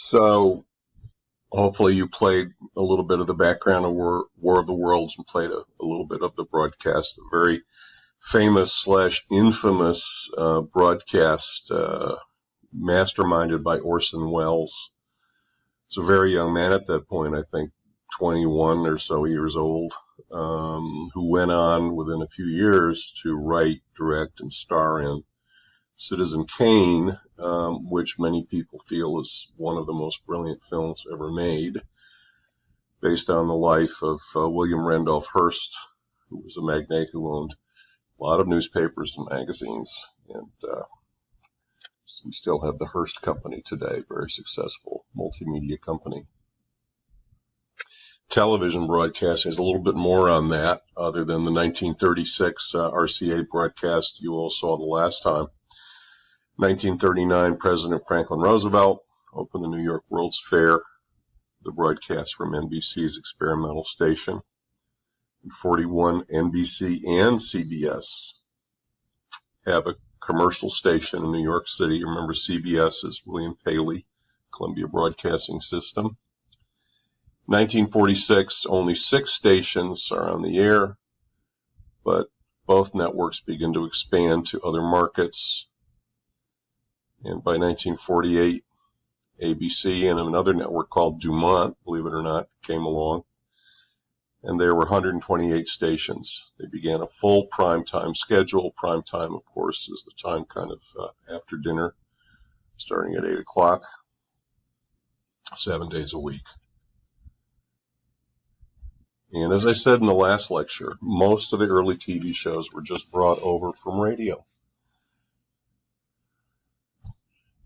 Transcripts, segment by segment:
So hopefully you played a little bit of the background of War of the Worlds and played a little bit of the broadcast. A very famous / infamous broadcast masterminded by Orson Welles. He's a very young man at that point, I think 21 or so years old, who went on within a few years to write, direct, and star in Citizen Kane, which many people feel is one of the most brilliant films ever made, based on the life of William Randolph Hearst, who was a magnate who owned a lot of newspapers and magazines, and we still have the Hearst Company today, very successful multimedia company. Television broadcasting is a little bit more on that, other than the 1936 RCA broadcast you all saw the last time. 1939, President Franklin Roosevelt opened the New York World's Fair, the broadcast from NBC's experimental station. In 41, NBC and CBS have a commercial station in New York City. Remember, CBS is William Paley, Columbia Broadcasting System. 1946, only 6 stations are on the air, but both networks begin to expand to other markets. And by 1948, ABC and another network called Dumont, believe it or not, came along. And there were 128 stations. They began a full primetime schedule. Primetime, of course, is the time kind of after dinner, starting at 8 o'clock, 7 days a week. And as I said in the last lecture, most of the early TV shows were just brought over from radio.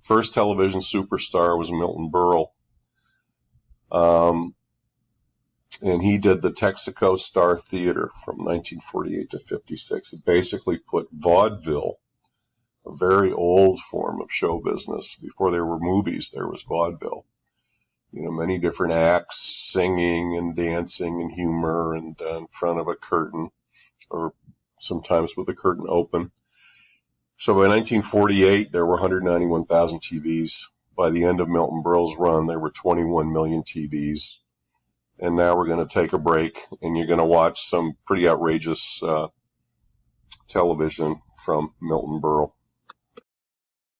First television superstar was Milton Berle. And he did the Texaco Star Theater from 1948 to 56. It basically put vaudeville, a very old form of show business. Before there were movies, there was vaudeville. You know, many different acts, singing and dancing and humor, and in front of a curtain, or sometimes with the curtain open. So by 1948, there were 191,000 TVs. By the end of Milton Berle's run, there were 21 million TVs. And now we're going to take a break, and you're going to watch some pretty outrageous television from Milton Berle.